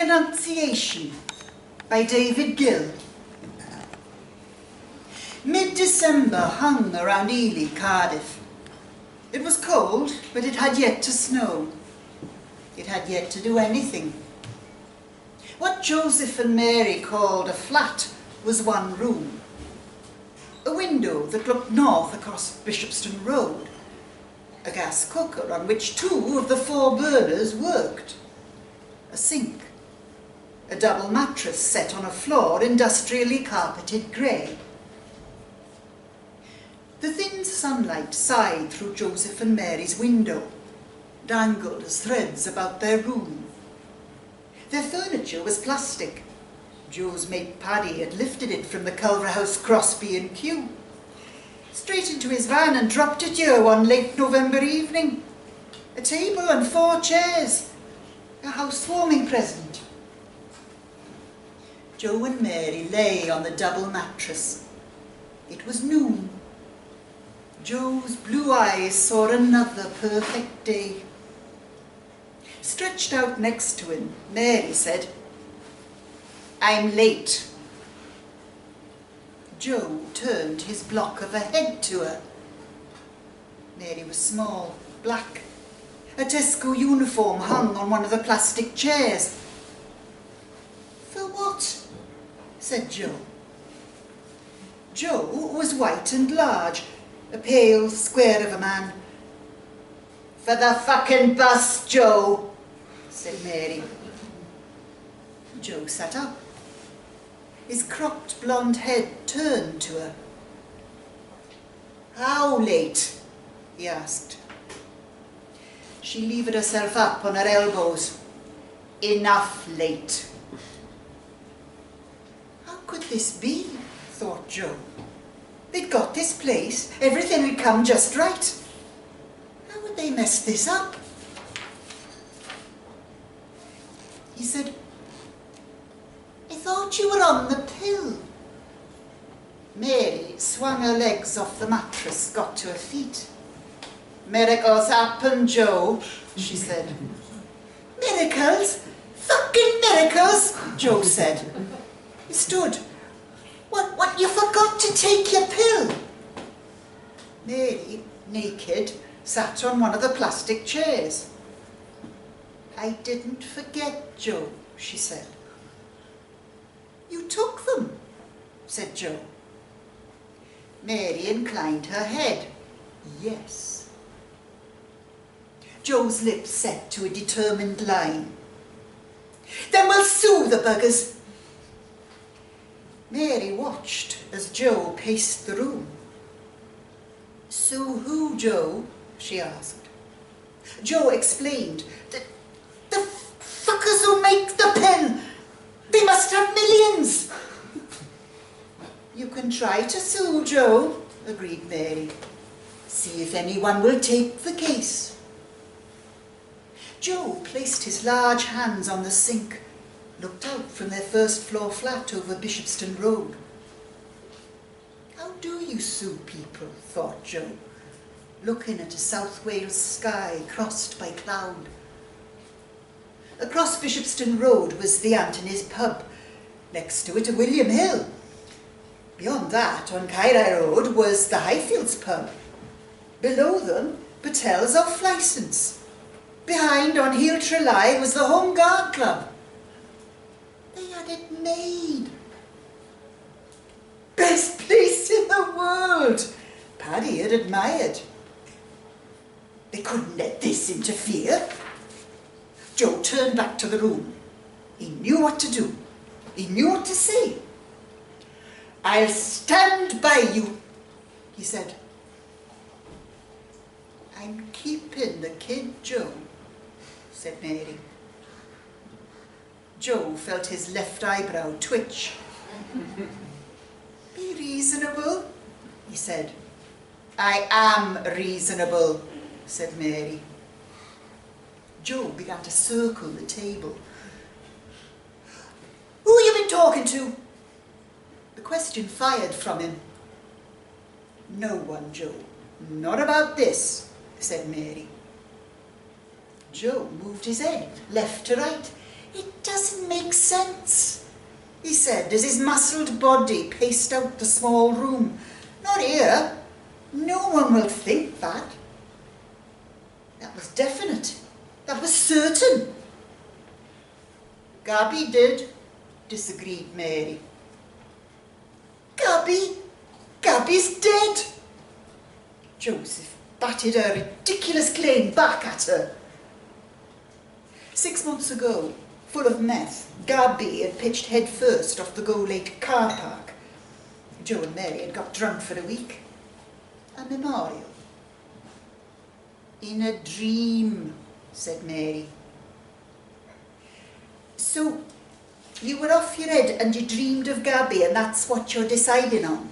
Annunciation by David Gill. Mid-December hung around Ely, Cardiff. It was cold, but it had yet to snow. It had yet to do anything. What Joseph and Mary called a flat was one room. A window that looked north across Bishopston Road. A gas cooker on which 2 of the 4 burners worked. A sink. A double mattress set on a floor industrially carpeted grey. The thin sunlight sighed through Joseph and Mary's window, dangled as threads about their room. Their furniture was plastic. Joe's mate Paddy had lifted it from the Culverhouse Cross B&Q, straight into his van and dropped it here one late November evening. A table and 4 chairs, a housewarming present. Joe and Mary lay on the double mattress. It was noon. Joe's blue eyes saw another perfect day. Stretched out next to him, Mary said, "I'm late." Joe turned his block of a head to her. Mary was small, black. A Tesco uniform hung on one of the plastic chairs. "For what?" said Joe. Joe was white and large, a pale square of a man. "For the fucking bus, Joe," said Mary. Joe sat up. His cropped blonde head turned to her. "How late?" he asked. She levered herself up on her elbows. "Enough late." How could this be? Thought Joe. They'd got this place, everything had come just right. How would they mess this up? He said, "I thought you were on the pill." Mary swung her legs off the mattress, got to her feet. "Miracles happen, Joe," she said. "Miracles? Fucking miracles," Joe said. He stood. What, you forgot to take your pill?" Mary, naked, sat on one of the plastic chairs. "I didn't forget, Joe," she said. "You took them," said Joe. Mary inclined her head. "Yes." Joe's lips set to a determined line. "Then we'll sue the buggers." Mary watched as Joe paced the room. "Sue who, Joe?" she asked. Joe explained. The fuckers who make the pill! They must have millions!" "You can try to sue, Joe," agreed Mary. "See if anyone will take the case." Joe placed his large hands on the sink, looked out from their first-floor flat over Bishopston Road. How do you sue people, thought Joe, looking at a South Wales sky crossed by cloud. Across Bishopston Road was the Anthony's pub, next to it a William Hill. Beyond that, on Cairo Road, was the Highfields pub. Below them, Patel's off-licence. Behind, on Heel Trelai, was the Home Guard Club. They had it made. Best place in the world, Paddy had admired. They couldn't let this interfere. Joe turned back to the room. He knew what to do. He knew what to say. "I'll stand by you," he said. "I'm keeping the kid, Joe," said Mary. Joe felt his left eyebrow twitch. "Be reasonable," he said. "I am reasonable," said Mary. Joe began to circle the table. "Who you been talking to?" The question fired from him. "No one, Joe. Not about this," said Mary. Joe moved his head left to right. It doesn't make sense, he said, as his muscled body paced out the small room. Not here. No one will think that. That was definite. That was certain. Gabby did, disagreed Mary. Gabby's dead. Joseph batted her ridiculous claim back at her. 6 months ago, full of meth, Gabby had pitched head first off the Go Lake car park. Joe and Mary had got drunk for a week. A memorial. In a dream, said Mary. So, you were off your head and you dreamed of Gabby and that's what you're deciding on?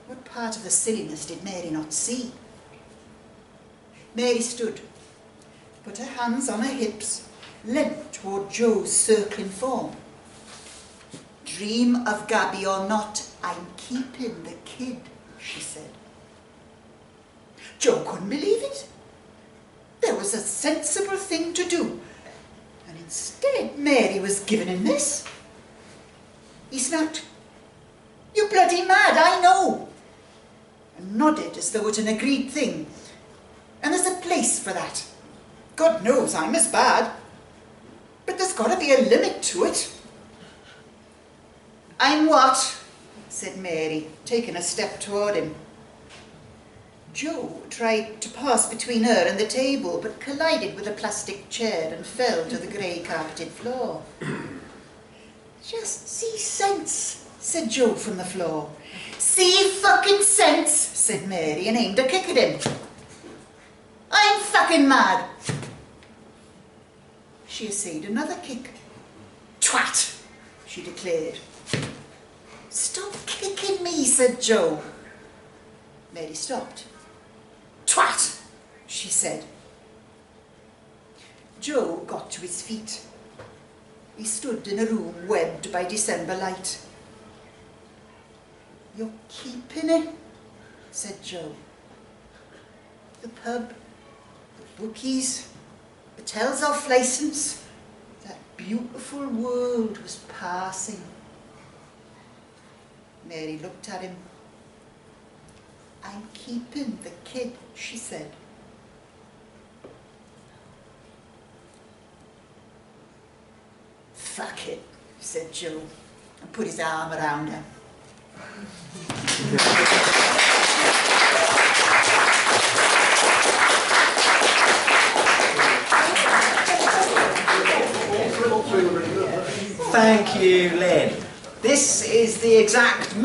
What part of the silliness did Mary not see? Mary stood, put her hands on her hips, leant toward Joe's circling form. Dream of Gabby or not, I'm keeping the kid, she said. Joe couldn't believe it. There was a sensible thing to do, and instead Mary was giving him this. He snapped, "You're bloody mad, I know," and nodded as though it an agreed thing. And there's a place for that. God knows I'm as bad, but there's got to be a limit to it. I'm what? Said Mary, taking a step toward him. Joe tried to pass between her and the table, but collided with a plastic chair and fell to the grey carpeted floor. Just see sense, said Joe from the floor. See fucking sense, said Mary, and aimed a kick at him. I'm fucking mad. She essayed another kick. Twat, she declared. Stop kicking me, said Joe. Mary stopped. Twat, she said. Joe got to his feet. He stood in a room webbed by December light. You're keeping it, said Joe. The pub, the bookies, the tells off licence, that beautiful world was passing. Mary looked at him. I'm keeping the kid, she said. Fuck it, said Joe, and put his arm around her. Thank you, Lynn. This is the exact